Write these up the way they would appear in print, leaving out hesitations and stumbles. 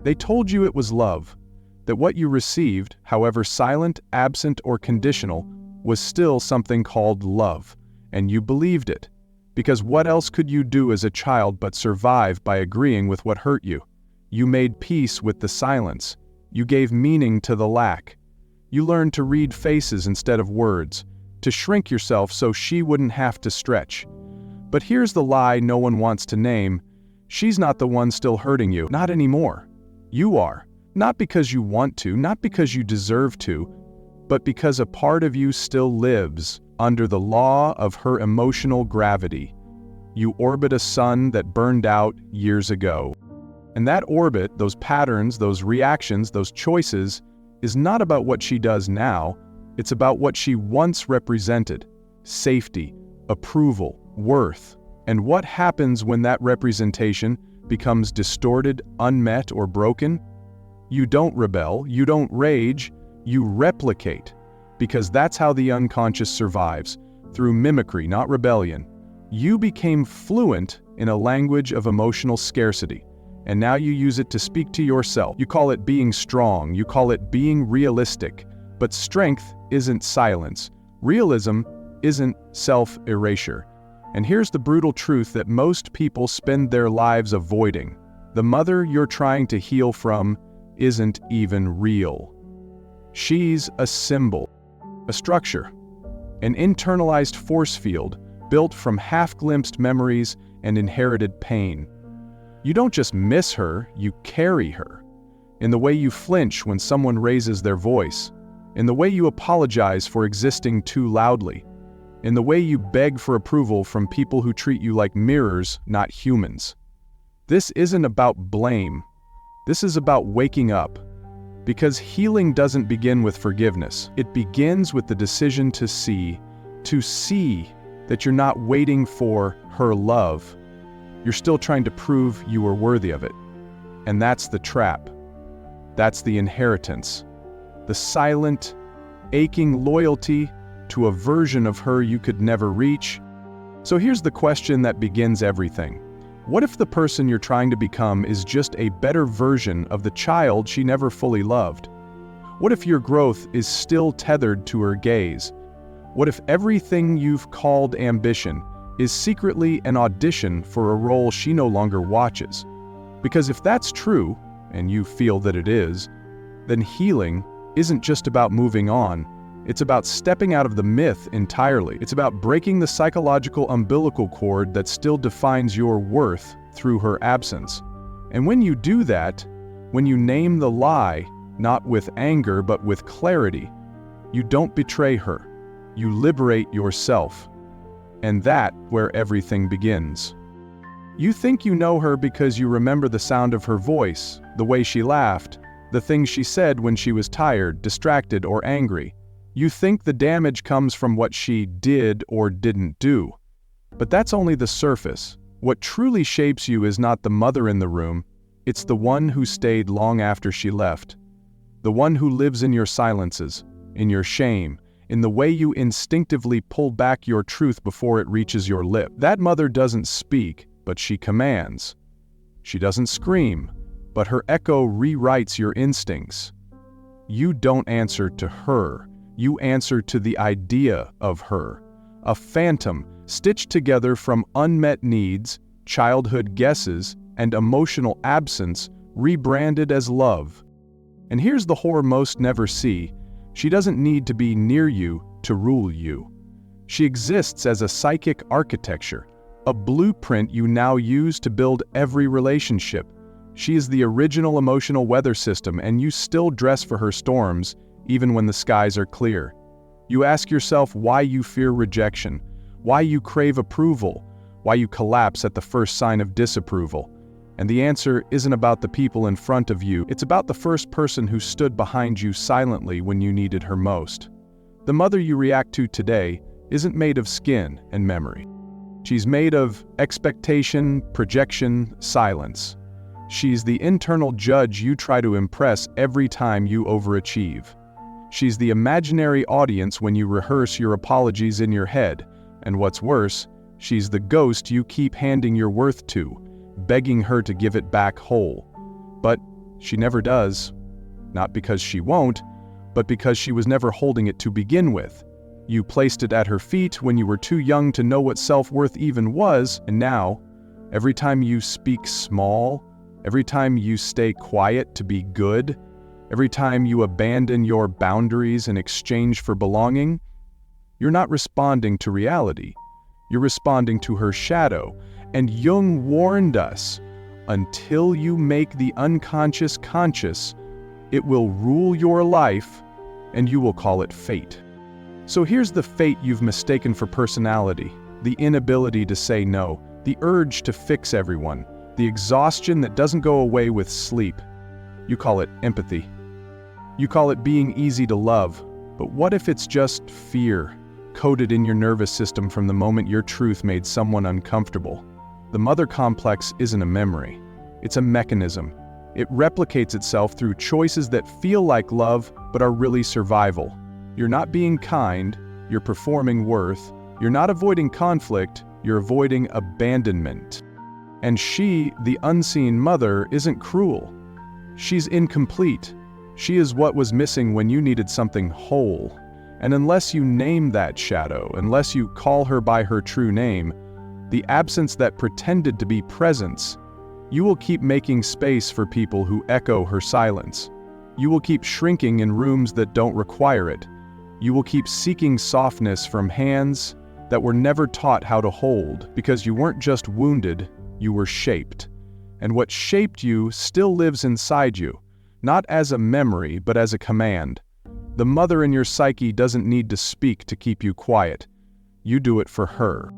They told you it was love, that what you received, however silent, absent, or conditional, was still something called love, and you believed it. Because what else could you do as a child but survive by agreeing with what hurt you? You made peace with the silence. You gave meaning to the lack. You learned to read faces instead of words, to shrink yourself so she wouldn't have to stretch. But here's the lie no one wants to name. She's not the one still hurting you, not anymore. You are. Not because you want to, not because you deserve to, but because a part of you still lives under the law of her emotional gravity. You orbit a sun that burned out years ago. And that orbit, those patterns, those reactions, those choices, is not about what she does now, it's about what she once represented: safety, approval, worth. And what happens when that representation becomes distorted, unmet, or broken? You don't rebel, you don't rage, you replicate. Because that's how the unconscious survives, through mimicry, not rebellion. You became fluent in a language of emotional scarcity, and now you use it to speak to yourself. You call it being strong, you call it being realistic. But strength isn't silence. Realism isn't self-erasure. And here's the brutal truth that most people spend their lives avoiding. The mother you're trying to heal from isn't even real. She's a symbol, a structure, an internalized force field built from half-glimpsed memories and inherited pain. You don't just miss her, you carry her. In the way you flinch when someone raises their voice, in the way you apologize for existing too loudly, in the way you beg for approval from people who treat you like mirrors, not humans. This isn't about blame. This is about waking up. Because healing doesn't begin with forgiveness. It begins with the decision to see that you're not waiting for her love. You're still trying to prove you are worthy of it. And that's the trap. That's the inheritance. The silent, aching loyalty to a version of her you could never reach. So here's the question that begins everything. What if the person you're trying to become is just a better version of the child she never fully loved? What if your growth is still tethered to her gaze? What if everything you've called ambition is secretly an audition for a role she no longer watches? Because if that's true, and you feel that it is, then healing isn't just about moving on. It's about stepping out of the myth entirely. It's about breaking the psychological umbilical cord that still defines your worth through her absence. And when you do that, when you name the lie, not with anger but with clarity, you don't betray her. You liberate yourself. And that's where everything begins. You think you know her because you remember the sound of her voice, the way she laughed, the things she said when she was tired, distracted, or angry. You think the damage comes from what she did or didn't do. But that's only the surface. What truly shapes you is not the mother in the room, it's the one who stayed long after she left. The one who lives in your silences, in your shame, in the way you instinctively pull back your truth before it reaches your lip. That mother doesn't speak, but she commands. She doesn't scream, but her echo rewrites your instincts. You don't answer to her. You answer to the idea of her, a phantom stitched together from unmet needs, childhood guesses, and emotional absence rebranded as love. And here's the horror most never see. She doesn't need to be near you to rule you. She exists as a psychic architecture, a blueprint you now use to build every relationship. She is the original emotional weather system, and you still dress for her storms, even when the skies are clear. You ask yourself why you fear rejection, why you crave approval, why you collapse at the first sign of disapproval. And the answer isn't about the people in front of you, it's about the first person who stood behind you silently when you needed her most. The mother you react to today isn't made of skin and memory. She's made of expectation, projection, silence. She's the internal judge you try to impress every time you overachieve. She's the imaginary audience when you rehearse your apologies in your head, and what's worse, she's the ghost you keep handing your worth to, begging her to give it back whole. But She never does. Not because she won't, but because she was never holding it to begin with. You placed it at her feet when you were too young to know what self-worth even was, and now, every time you speak small, every time you stay quiet to be good, every time you abandon your boundaries in exchange for belonging, you're not responding to reality. You're responding to her shadow. And Jung warned us, until you make the unconscious conscious, it will rule your life, and you will call it fate. So here's the fate you've mistaken for personality: the inability to say no, the urge to fix everyone, the exhaustion that doesn't go away with sleep. You call it empathy. You call it being easy to love. But what if it's just fear, coded in your nervous system from the moment your truth made someone uncomfortable? The mother complex isn't a memory. It's a mechanism. It replicates itself through choices that feel like love but are really survival. You're not being kind, you're performing worth. You're not avoiding conflict, you're avoiding abandonment. And she, the unseen mother, isn't cruel. She's incomplete. She is what was missing when you needed something whole. And unless you name that shadow, unless you call her by her true name, the absence that pretended to be presence, you will keep making space for people who echo her silence. You will keep shrinking in rooms that don't require it. You will keep seeking softness from hands that were never taught how to hold, because you weren't just wounded, you were shaped. And what shaped you still lives inside you, not as a memory, but as a command. The mother in your psyche doesn't need to speak to keep you quiet. You do it for her.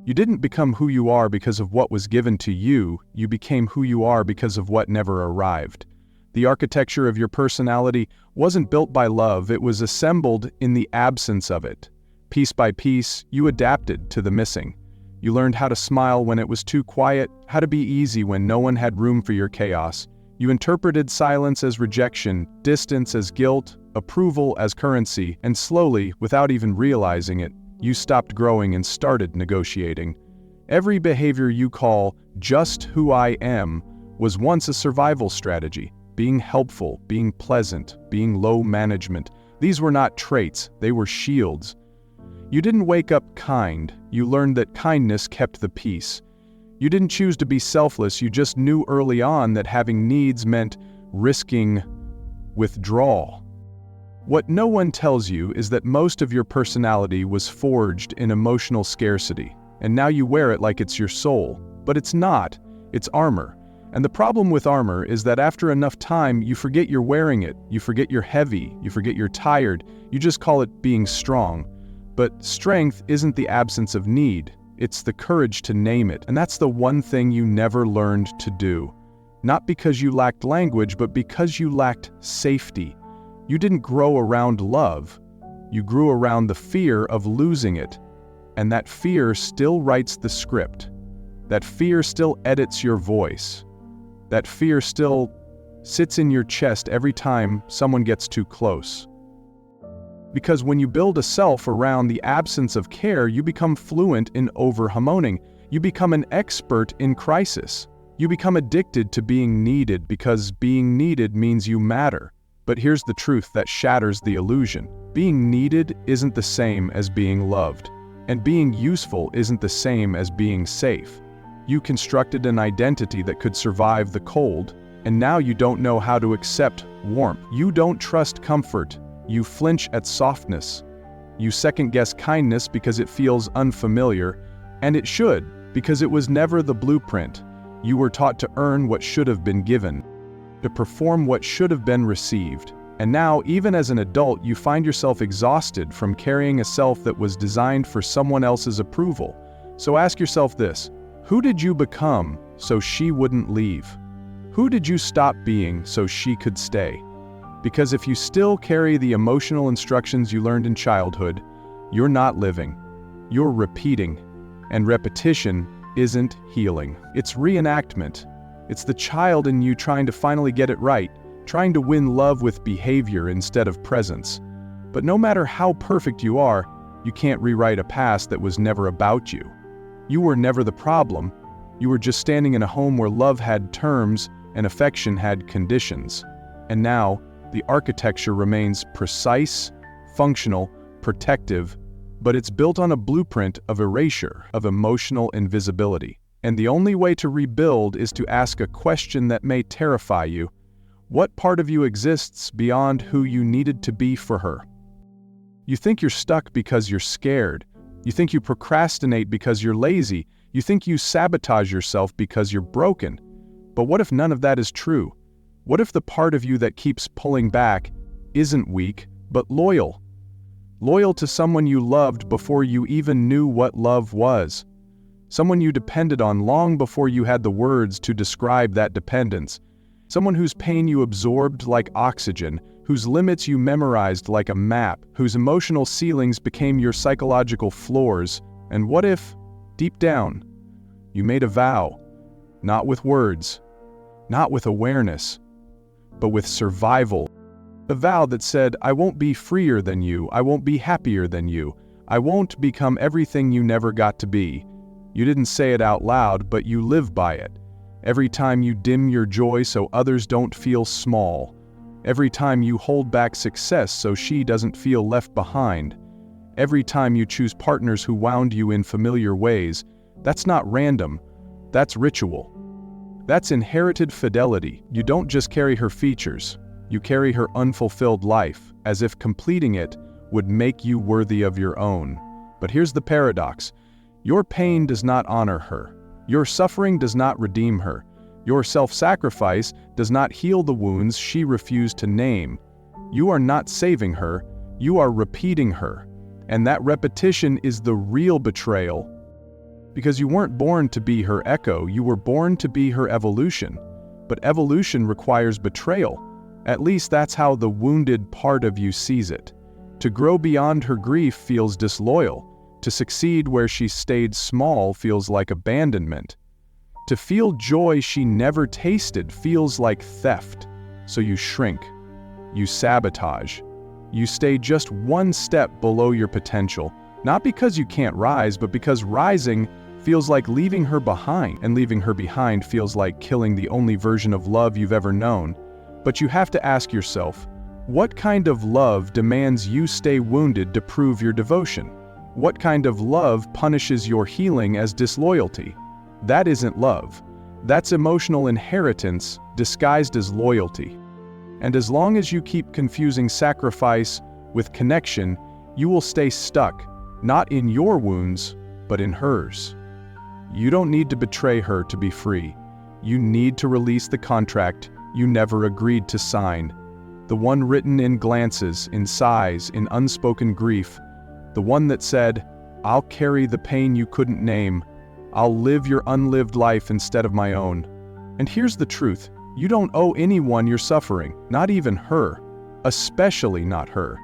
You didn't become who you are because of what was given to you, you became who you are because of what never arrived. The architecture of your personality wasn't built by love, it was assembled in the absence of it. Piece by piece, you adapted to the missing. You learned how to smile when it was too quiet, how to be easy when no one had room for your chaos. You interpreted silence as rejection, distance as guilt, approval as currency, and slowly, without even realizing it, you stopped growing and started negotiating. Every behavior you call just who I am was once a survival strategy. Being helpful, being pleasant, being low management. These were not traits, they were shields. You didn't wake up kind, you learned that kindness kept the peace. You didn't choose to be selfless, you just knew early on that having needs meant risking withdrawal. What no one tells you is that most of your personality was forged in emotional scarcity, and now you wear it like it's your soul. But it's not, it's armor. And the problem with armor is that after enough time, you forget you're wearing it, you forget you're heavy, you forget you're tired, you just call it being strong. But strength isn't the absence of need, it's the courage to name it, and that's the one thing you never learned to do. Not because you lacked language, but because you lacked safety. You didn't grow around love, you grew around the fear of losing it. And that fear still writes the script. That fear still edits your voice. That fear still sits in your chest every time someone gets too close. Because when you build a self around the absence of care, you become fluent in over-harmoning. You become an expert in crisis. You become addicted to being needed because being needed means you matter. But here's the truth that shatters the illusion. Being needed isn't the same as being loved. And being useful isn't the same as being safe. You constructed an identity that could survive the cold, and now you don't know how to accept warmth. You don't trust comfort. You flinch at softness. You second-guess kindness because it feels unfamiliar, and it should, because it was never the blueprint. You were taught to earn what should have been given, to perform what should have been received. And now, even as an adult, you find yourself exhausted from carrying a self that was designed for someone else's approval. So ask yourself this: who did you become so she wouldn't leave? Who did you stop being so she could stay? Because if you still carry the emotional instructions you learned in childhood, you're not living. You're repeating. And repetition isn't healing. It's reenactment. It's the child in you trying to finally get it right, trying to win love with behavior instead of presence. But no matter how perfect you are, you can't rewrite a past that was never about you. You were never the problem. You were just standing in a home where love had terms, and affection had conditions. And now, the architecture remains precise, functional, protective, but it's built on a blueprint of erasure, of emotional invisibility. And the only way to rebuild is to ask a question that may terrify you. What part of you exists beyond who you needed to be for her? You think you're stuck because you're scared. You think you procrastinate because you're lazy. You think you sabotage yourself because you're broken. But what if none of that is true? What if the part of you that keeps pulling back isn't weak, but loyal? Loyal to someone you loved before you even knew what love was. Someone you depended on long before you had the words to describe that dependence. Someone whose pain you absorbed like oxygen, whose limits you memorized like a map, whose emotional ceilings became your psychological floors. And what if, deep down, you made a vow, not with words, not with awareness, but with survival? A vow that said, I won't be freer than you, I won't be happier than you, I won't become everything you never got to be. You didn't say it out loud, but you live by it. Every time you dim your joy so others don't feel small. Every time you hold back success so she doesn't feel left behind. Every time you choose partners who wound you in familiar ways. That's not random, that's ritual. That's inherited fidelity. You don't just carry her features, you carry her unfulfilled life, as if completing it would make you worthy of your own. But here's the paradox. Your pain does not honor her. Your suffering does not redeem her. Your self-sacrifice does not heal the wounds she refused to name. You are not saving her, you are repeating her. And that repetition is the real betrayal. Because you weren't born to be her echo, you were born to be her evolution. But evolution requires betrayal. At least that's how the wounded part of you sees it. To grow beyond her grief feels disloyal. To succeed where she stayed small feels like abandonment. To feel joy she never tasted feels like theft. So you shrink. You sabotage. You stay just one step below your potential. Not because you can't rise, but because rising feels like leaving her behind. And leaving her behind feels like killing the only version of love you've ever known. But you have to ask yourself, what kind of love demands you stay wounded to prove your devotion? What kind of love punishes your healing as disloyalty? That isn't love. That's emotional inheritance disguised as loyalty. And as long as you keep confusing sacrifice with connection, you will stay stuck, not in your wounds, but in hers. You don't need to betray her to be free. You need to release the contract you never agreed to sign. The one written in glances, in sighs, in unspoken grief. The one that said, I'll carry the pain you couldn't name. I'll live your unlived life instead of my own. And here's the truth. You don't owe anyone your suffering, not even her. Especially not her.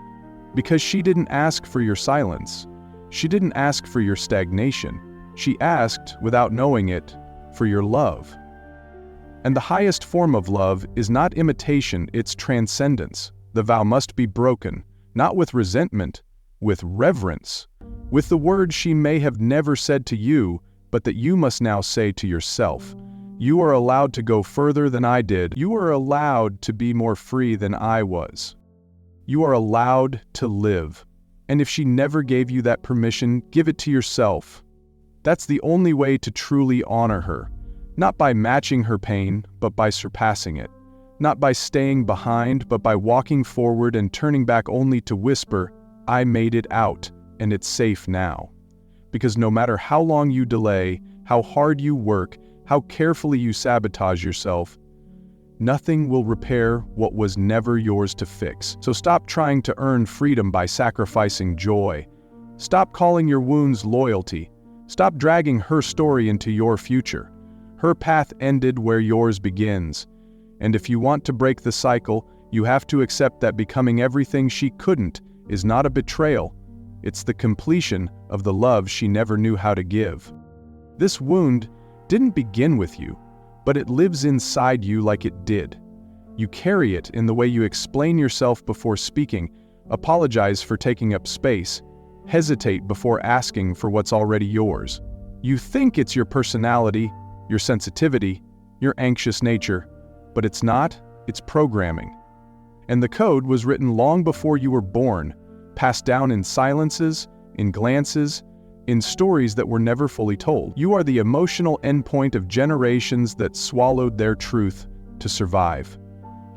Because she didn't ask for your silence. She didn't ask for your stagnation. She asked, without knowing it, for your love. And the highest form of love is not imitation, it's transcendence. The vow must be broken, not with resentment, with reverence, with the words she may have never said to you, but that you must now say to yourself. You are allowed to go further than I did. You are allowed to be more free than I was. You are allowed to live. And if she never gave you that permission, give it to yourself. That's the only way to truly honor her. Not by matching her pain, but by surpassing it. Not by staying behind, but by walking forward and turning back only to whisper, I made it out, and it's safe now. Because no matter how long you delay, how hard you work, how carefully you sabotage yourself, nothing will repair what was never yours to fix. So stop trying to earn freedom by sacrificing joy. Stop calling your wounds loyalty. Stop dragging her story into your future. Her path ended where yours begins. And if you want to break the cycle, you have to accept that becoming everything she couldn't is not a betrayal. It's the completion of the love she never knew how to give. This wound didn't begin with you, but it lives inside you like it did. You carry it in the way you explain yourself before speaking, apologize for taking up space, hesitate before asking for what's already yours. You think it's your personality, your sensitivity, your anxious nature, But it's not, it's programming. And the code was written long before you were born, passed down in silences, in glances, in stories that were never fully told. You are the emotional endpoint of generations that swallowed their truth to survive.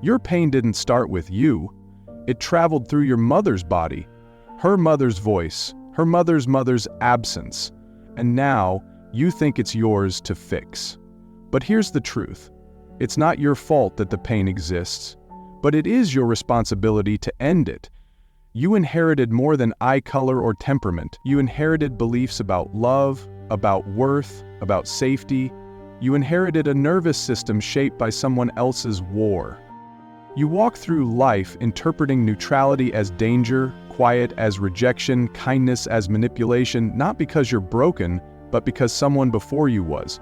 Your pain didn't start with you. It traveled through your mother's body, her mother's voice, her mother's mother's absence, and now you think it's yours to fix. But here's the truth. It's not your fault that the pain exists, but it is your responsibility to end it. You inherited more than eye color or temperament. You inherited beliefs about love, about worth, about safety. You inherited a nervous system shaped by someone else's war. You walk through life interpreting neutrality as danger, quiet as rejection, kindness as manipulation, not because you're broken, but because someone before you was.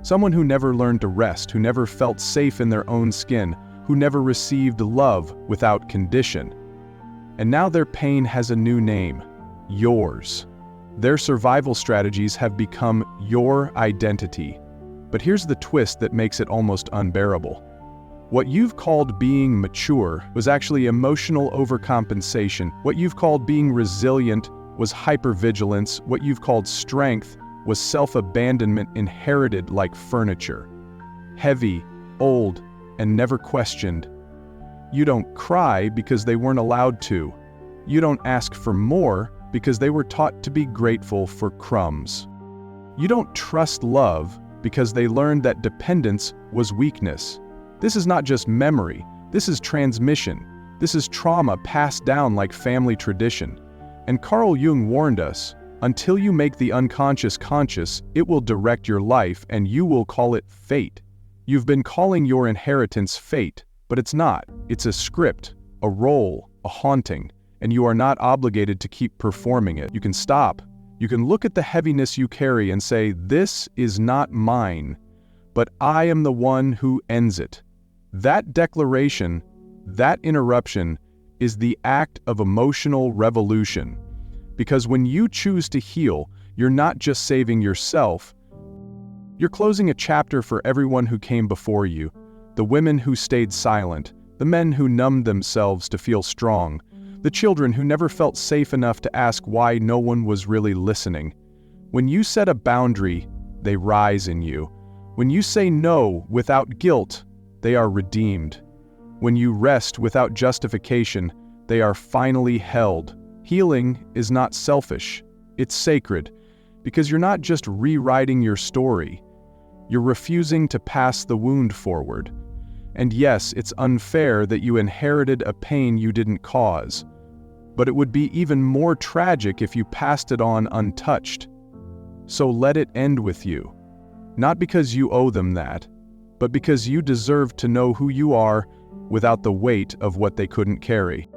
Someone who never learned to rest, who never felt safe in their own skin, who never received love without condition. And now their pain has a new name, yours. Their survival strategies have become your identity. But here's the twist that makes it almost unbearable. What you've called being mature was actually emotional overcompensation. What you've called being resilient was hypervigilance. What you've called strength was self-abandonment inherited like furniture. Heavy, old, and never questioned. You don't cry because they weren't allowed to. You don't ask for more because they were taught to be grateful for crumbs. You don't trust love because they learned that dependence was weakness. This is not just memory, this is transmission. This is trauma passed down like family tradition. And Carl Jung warned us, until you make the unconscious conscious, it will direct your life and you will call it fate. You've been calling your inheritance fate, but it's not. It's a script, a role, a haunting, and you are not obligated to keep performing it. You can stop. You can look at the heaviness you carry and say, this is not mine, but I am the one who ends it. That declaration, that interruption, is the act of emotional revolution. Because when you choose to heal, you're not just saving yourself, you're closing a chapter for everyone who came before you, the women who stayed silent, the men who numbed themselves to feel strong, the children who never felt safe enough to ask why no one was really listening. When you set a boundary, they rise in you. When you say no without guilt, they are redeemed. When you rest without justification, they are finally held. Healing is not selfish, it's sacred, because you're not just rewriting your story, you're refusing to pass the wound forward. And yes, it's unfair that you inherited a pain you didn't cause, but it would be even more tragic if you passed it on untouched. So let it end with you. Not because you owe them that, but because you deserve to know who you are without the weight of what they couldn't carry.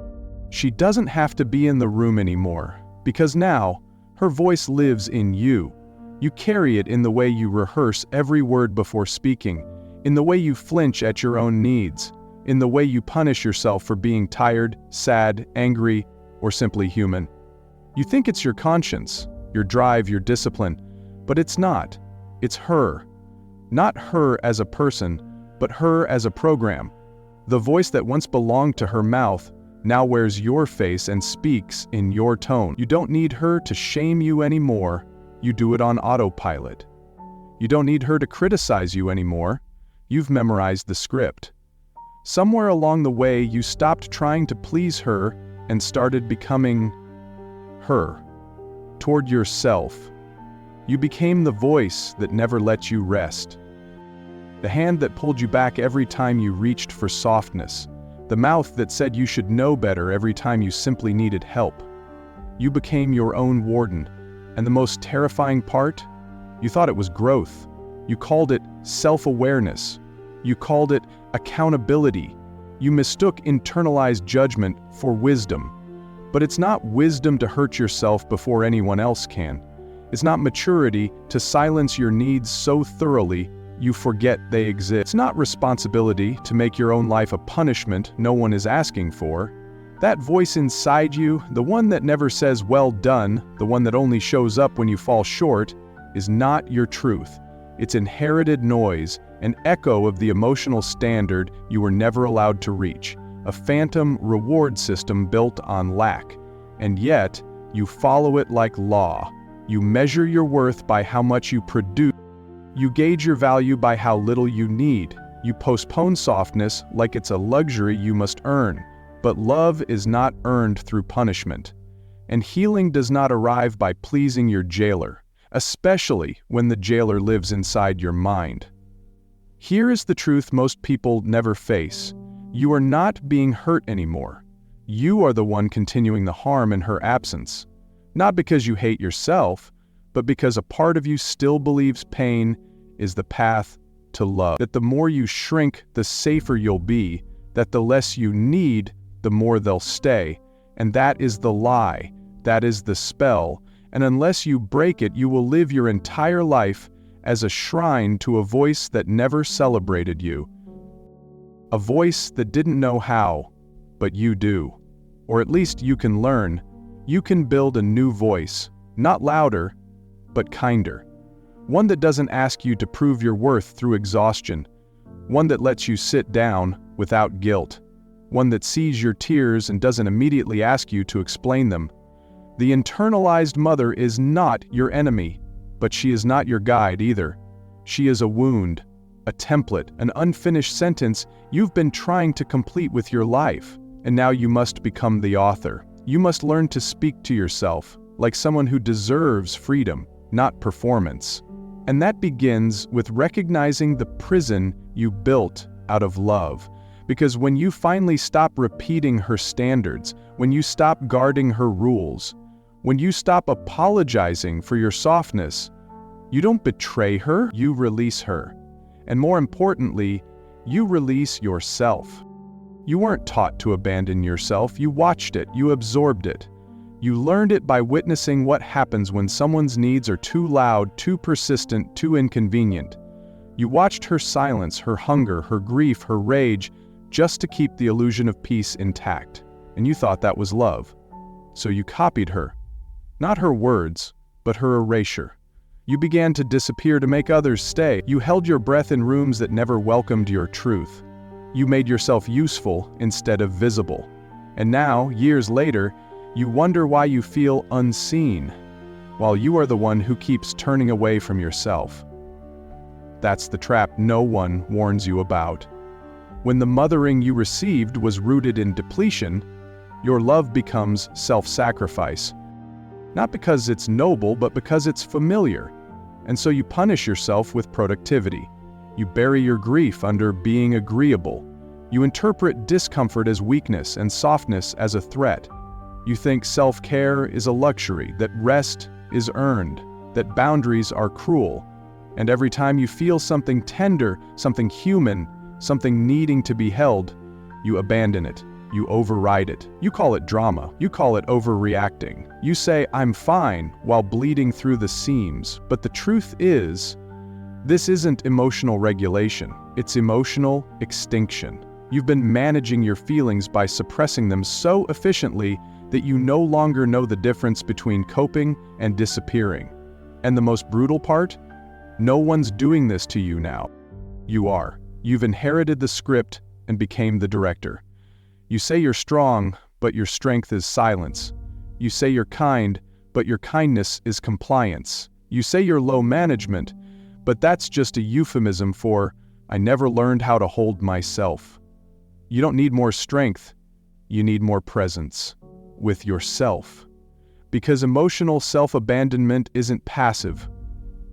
She doesn't have to be in the room anymore, because now, her voice lives in you. You carry it in the way you rehearse every word before speaking, in the way you flinch at your own needs, in the way you punish yourself for being tired, sad, angry, or simply human. You think it's your conscience, your drive, your discipline, but it's not. It's her. Not her as a person, but her as a program. The voice that once belonged to her mouth now wears your face and speaks in your tone. You don't need her to shame you anymore. You do it on autopilot. You don't need her to criticize you anymore. You've memorized the script. Somewhere along the way, you stopped trying to please her and started becoming her, toward yourself. You became the voice that never let you rest. The hand that pulled you back every time you reached for softness. The mouth that said you should know better every time you simply needed help. You became your own warden. And the most terrifying part? You thought it was growth. You called it self-awareness. You called it accountability. You mistook internalized judgment for wisdom. But it's not wisdom to hurt yourself before anyone else can. It's not maturity to silence your needs so thoroughly you forget they exist. It's not responsibility to make your own life a punishment no one is asking for. That voice inside you, the one that never says well done, the one that only shows up when you fall short, is not your truth. It's inherited noise, an echo of the emotional standard you were never allowed to reach, a phantom reward system built on lack. And yet, you follow it like law. You measure your worth by how much you produce. You gauge your value by how little you need. You postpone softness like it's a luxury you must earn. But love is not earned through punishment. And healing does not arrive by pleasing your jailer, especially when the jailer lives inside your mind. Here is the truth most people never face. You are not being hurt anymore. You are the one continuing the harm in her absence. Not because you hate yourself, but because a part of you still believes pain is the path to love. That the more you shrink, the safer you'll be. That the less you need, the more they'll stay. And that is the lie. That is the spell. And unless you break it, you will live your entire life as a shrine to a voice that never celebrated you. A voice that didn't know how, but you do. Or at least you can learn. You can build a new voice, not louder, but kinder. One that doesn't ask you to prove your worth through exhaustion. One that lets you sit down without guilt. One that sees your tears and doesn't immediately ask you to explain them. The internalized mother is not your enemy, but she is not your guide either. She is a wound, a template, an unfinished sentence you've been trying to complete with your life. And now you must become the author. You must learn to speak to yourself like someone who deserves freedom, not performance. And that begins with recognizing the prison you built out of love. Because when you finally stop repeating her standards, when you stop guarding her rules, when you stop apologizing for your softness, you don't betray her, you release her. And more importantly, you release yourself. You weren't taught to abandon yourself, you watched it, you absorbed it. You learned it by witnessing what happens when someone's needs are too loud, too persistent, too inconvenient. You watched her silence, her hunger, her grief, her rage, just to keep the illusion of peace intact. And you thought that was love. So you copied her. Not her words, but her erasure. You began to disappear to make others stay. You held your breath in rooms that never welcomed your truth. You made yourself useful instead of visible. And now, years later, you wonder why you feel unseen, while you are the one who keeps turning away from yourself. That's the trap no one warns you about. When the mothering you received was rooted in depletion, your love becomes self-sacrifice. Not because it's noble, but because it's familiar. And so you punish yourself with productivity. You bury your grief under being agreeable. You interpret discomfort as weakness and softness as a threat. You think self-care is a luxury, that rest is earned, that boundaries are cruel. And every time you feel something tender, something human, something needing to be held, you abandon it. You override it. You call it drama. You call it overreacting. You say, "I'm fine," while bleeding through the seams. But the truth is, this isn't emotional regulation. It's emotional extinction. You've been managing your feelings by suppressing them so efficiently that you no longer know the difference between coping and disappearing. And the most brutal part? No one's doing this to you now. You are. You've inherited the script and became the director. You say you're strong, but your strength is silence. You say you're kind, but your kindness is compliance. You say you're low management, but that's just a euphemism for, "I never learned how to hold myself." You don't need more strength, you need more presence with yourself. Because emotional self-abandonment isn't passive.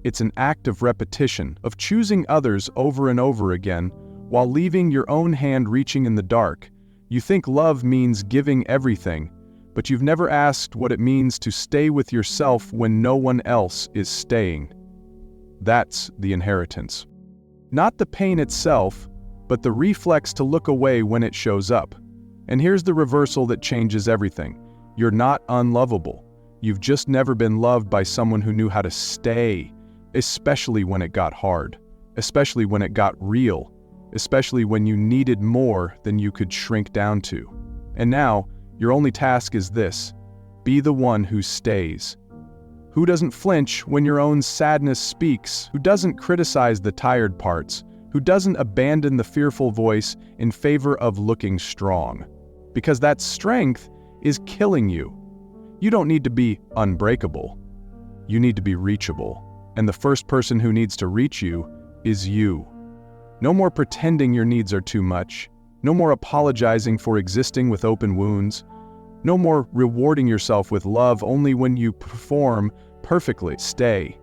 It's an act of repetition, of choosing others over and over again, while leaving your own hand reaching in the dark. You think love means giving everything, but you've never asked what it means to stay with yourself when no one else is staying. That's the inheritance. Not the pain itself, but the reflex to look away when it shows up. And here's the reversal that changes everything. You're not unlovable. You've just never been loved by someone who knew how to stay, especially when it got hard, especially when it got real, especially when you needed more than you could shrink down to. And now, your only task is this: be the one who stays. Who doesn't flinch when your own sadness speaks? Who doesn't criticize the tired parts? Who doesn't abandon the fearful voice in favor of looking strong? Because that strength is killing you. You don't need to be unbreakable. You need to be reachable. And the first person who needs to reach you is you. No more pretending your needs are too much. No more apologizing for existing with open wounds. No more rewarding yourself with love only when you perform perfectly. Stay.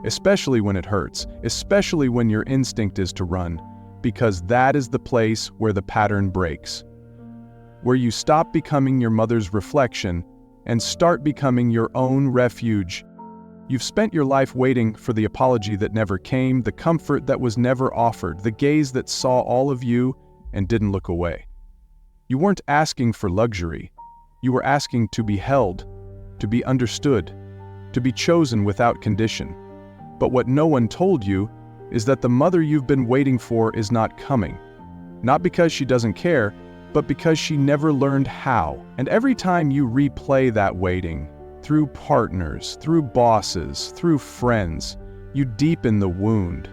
Especially when it hurts. Especially when your instinct is to run. Because that is the place where the pattern breaks. Where you stop becoming your mother's reflection and start becoming your own refuge. You've spent your life waiting for the apology that never came, the comfort that was never offered, the gaze that saw all of you and didn't look away. You weren't asking for luxury. You were asking to be held, to be understood, to be chosen without condition. But what no one told you is that the mother you've been waiting for is not coming. Not because she doesn't care, but because she never learned how. And every time you replay that waiting, through partners, through bosses, through friends, you deepen the wound.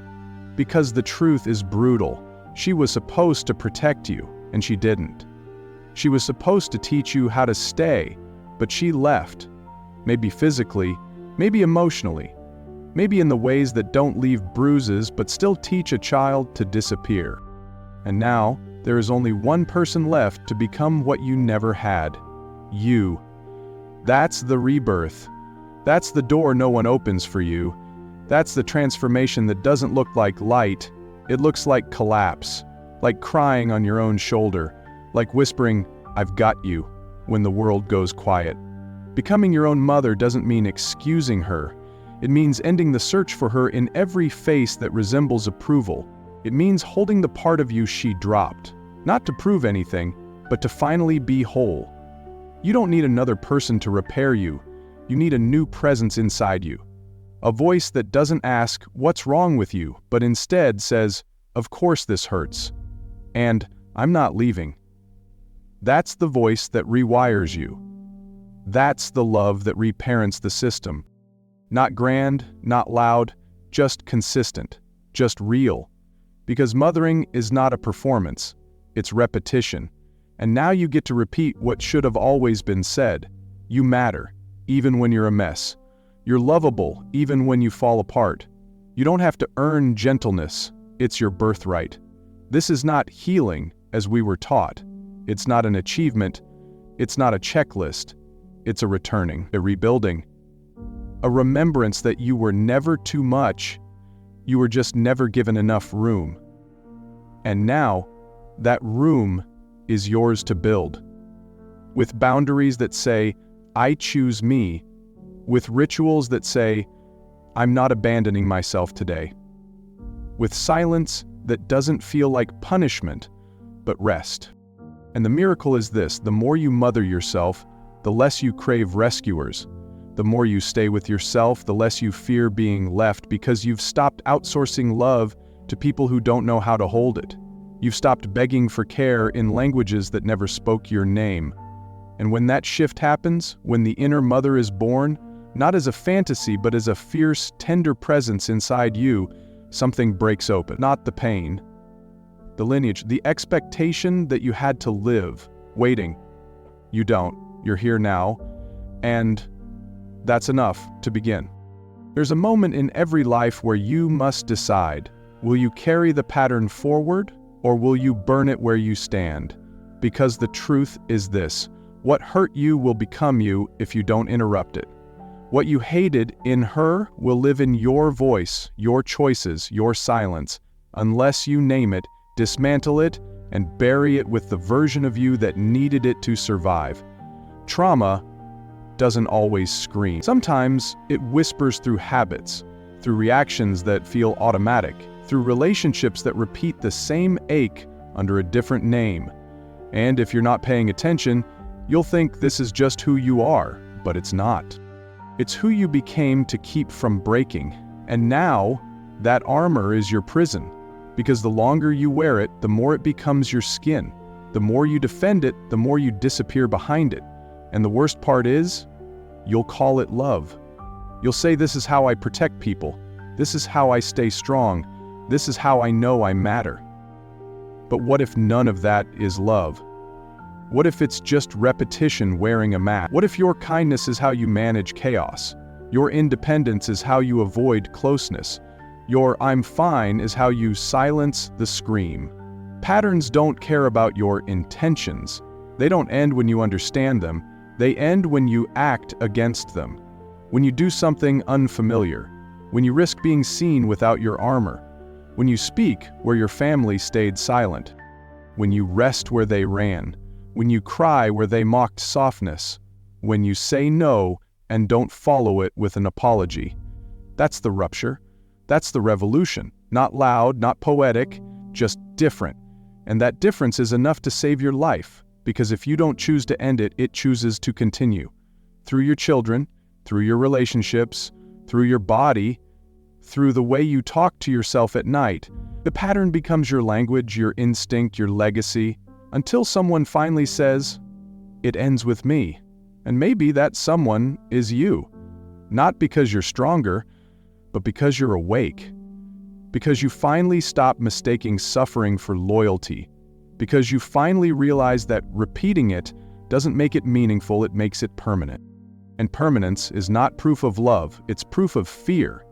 Because the truth is brutal. She was supposed to protect you, and she didn't. She was supposed to teach you how to stay, but she left. Maybe physically, maybe emotionally, maybe in the ways that don't leave bruises but still teach a child to disappear. And now, there is only one person left to become what you never had. You. That's the rebirth. That's the door no one opens for you. That's the transformation that doesn't look like light. It looks like collapse, like crying on your own shoulder, like whispering, "I've got you," when the world goes quiet. Becoming your own mother doesn't mean excusing her. It means ending the search for her in every face that resembles approval. It means holding the part of you she dropped, not to prove anything, but to finally be whole. You don't need another person to repair you. You need a new presence inside you. A voice that doesn't ask, "What's wrong with you?" but instead says, "Of course this hurts. And I'm not leaving." That's the voice that rewires you. That's the love that reparents the system. Not grand, not loud, just consistent, just real. Because mothering is not a performance, it's repetition. And now you get to repeat what should have always been said. You matter, even when you're a mess. You're lovable, even when you fall apart. You don't have to earn gentleness, it's your birthright. This is not healing, as we were taught. It's not an achievement, it's not a checklist. It's a returning, a rebuilding. A remembrance that you were never too much, you were just never given enough room. And now, that room is yours to build. With boundaries that say, "I choose me," with rituals that say, "I'm not abandoning myself today." With silence that doesn't feel like punishment, but rest. And the miracle is this: the more you mother yourself, the less you crave rescuers. The more you stay with yourself, the less you fear being left, because you've stopped outsourcing love to people who don't know how to hold it. You've stopped begging for care in languages that never spoke your name. And when that shift happens, when the inner mother is born, not as a fantasy but as a fierce, tender presence inside you, something breaks open. Not the pain, the lineage, the expectation that you had to live, waiting. You don't. You're here now, and that's enough to begin. There's a moment in every life where you must decide, will you carry the pattern forward, or will you burn it where you stand? Because the truth is this: what hurt you will become you if you don't interrupt it. What you hated in her will live in your voice, your choices, your silence, unless you name it, dismantle it, and bury it with the version of you that needed it to survive. Trauma doesn't always scream. Sometimes it whispers through habits, through reactions that feel automatic, through relationships that repeat the same ache under a different name. And if you're not paying attention, you'll think this is just who you are, but it's not. It's who you became to keep from breaking. And now, that armor is your prison. Because the longer you wear it, the more it becomes your skin. The more you defend it, the more you disappear behind it. And the worst part is, you'll call it love. You'll say, "This is how I protect people. This is how I stay strong. This is how I know I matter." But what if none of that is love? What if it's just repetition wearing a mask? What if your kindness is how you manage chaos? Your independence is how you avoid closeness. Your "I'm fine" is how you silence the scream. Patterns don't care about your intentions. They don't end when you understand them. They end when you act against them. When you do something unfamiliar. When you risk being seen without your armor. When you speak where your family stayed silent. When you rest where they ran. When you cry where they mocked softness. When you say no and don't follow it with an apology. That's the rupture. That's the revolution. Not loud, not poetic, just different. And that difference is enough to save your life, because if you don't choose to end it, it chooses to continue. Through your children, through your relationships, through your body, through the way you talk to yourself at night. The pattern becomes your language, your instinct, your legacy, until someone finally says, "It ends with me." And maybe that someone is you. Not because you're stronger, but because you're awake. Because you finally stop mistaking suffering for loyalty. Because you finally realize that repeating it doesn't make it meaningful, it makes it permanent. And permanence is not proof of love, it's proof of fear.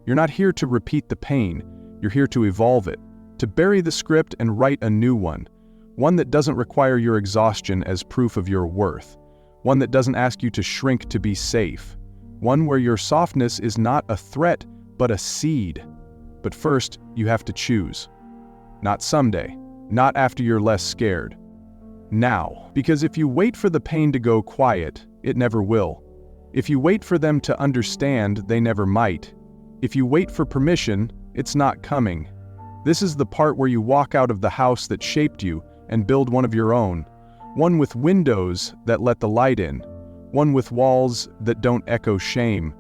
You're not here to repeat the pain, you're here to evolve it, to bury the script and write a new one that doesn't require your exhaustion as proof of your worth, one that doesn't ask you to shrink to be safe, one where your softness is not a threat, but a seed. But first, you have to choose. Not someday, not after you're less scared. Now, because if you wait for the pain to go quiet, it never will. If you wait for them to understand, they never might. If you wait for permission, it's not coming. This is the part where you walk out of the house that shaped you and build one of your own. One with windows that let the light in. One with walls that don't echo shame.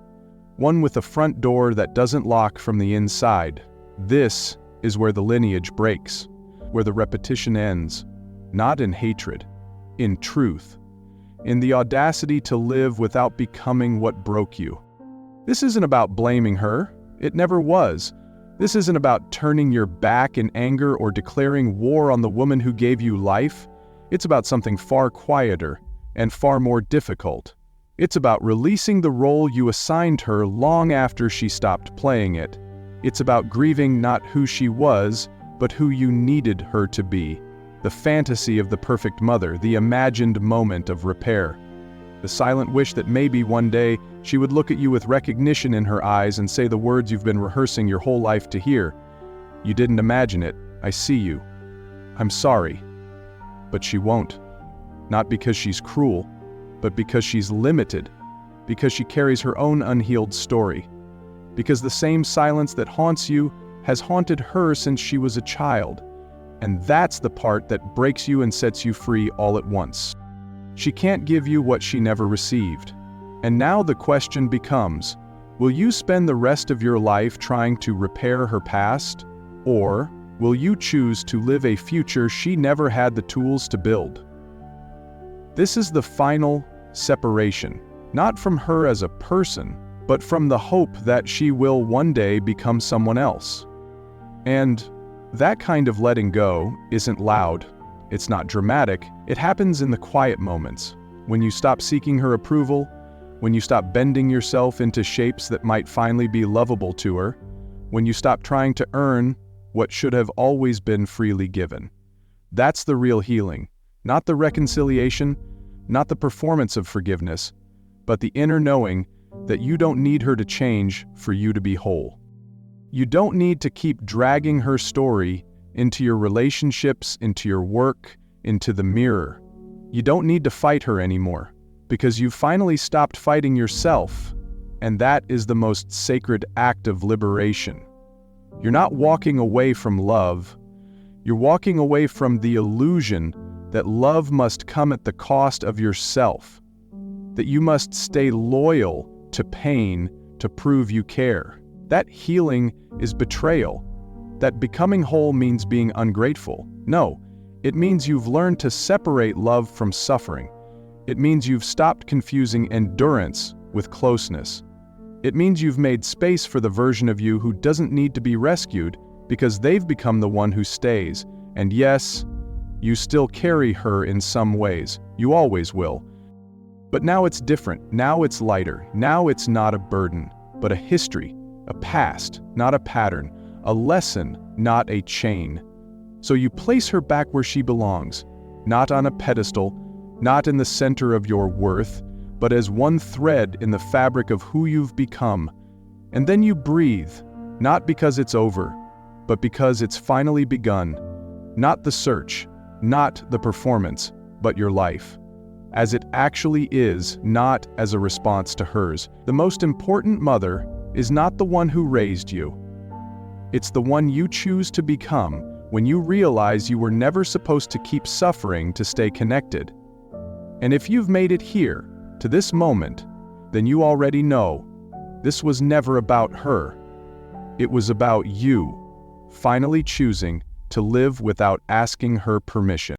One with a front door that doesn't lock from the inside. This is where the lineage breaks, where the repetition ends. Not in hatred, in truth. In the audacity to live without becoming what broke you. This isn't about blaming her. It never was. This isn't about turning your back in anger or declaring war on the woman who gave you life. It's about something far quieter and far more difficult. It's about releasing the role you assigned her long after she stopped playing it. It's about grieving not who she was, but who you needed her to be. The fantasy of the perfect mother, the imagined moment of repair. The silent wish that maybe one day she would look at you with recognition in her eyes and say the words you've been rehearsing your whole life to hear. "You didn't imagine it. I see you. I'm sorry." But she won't. Not because she's cruel, but because she's limited. Because she carries her own unhealed story. Because the same silence that haunts you has haunted her since she was a child. And that's the part that breaks you and sets you free all at once. She can't give you what she never received. And now the question becomes, will you spend the rest of your life trying to repair her past? Or will you choose to live a future she never had the tools to build? This is the final separation, not from her as a person, but from the hope that she will one day become someone else. And that kind of letting go isn't loud. It's not dramatic. It happens in the quiet moments, when you stop seeking her approval, when you stop bending yourself into shapes that might finally be lovable to her, when you stop trying to earn what should have always been freely given. That's the real healing, not the reconciliation, not the performance of forgiveness, but the inner knowing that you don't need her to change for you to be whole. You don't need to keep dragging her story into your relationships, into your work, into the mirror. You don't need to fight her anymore, because you've finally stopped fighting yourself, and that is the most sacred act of liberation. You're not walking away from love, you're walking away from the illusion that love must come at the cost of yourself, that you must stay loyal to pain to prove you care. That healing is betrayal. That becoming whole means being ungrateful. No, it means you've learned to separate love from suffering. It means you've stopped confusing endurance with closeness. It means you've made space for the version of you who doesn't need to be rescued because they've become the one who stays. And yes, you still carry her in some ways. You always will. But now it's different. Now it's lighter. Now it's not a burden, but a history, a past, not a pattern, a lesson, not a chain. So you place her back where she belongs, not on a pedestal, not in the center of your worth, but as one thread in the fabric of who you've become. And then you breathe, not because it's over, but because it's finally begun. Not the search, not the performance, but your life. As it actually is, not as a response to hers. The most important mother is not the one who raised you. It's the one you choose to become when you realize you were never supposed to keep suffering to stay connected. And if you've made it here, to this moment, then you already know this was never about her. It was about you, finally choosing to live without asking her permission.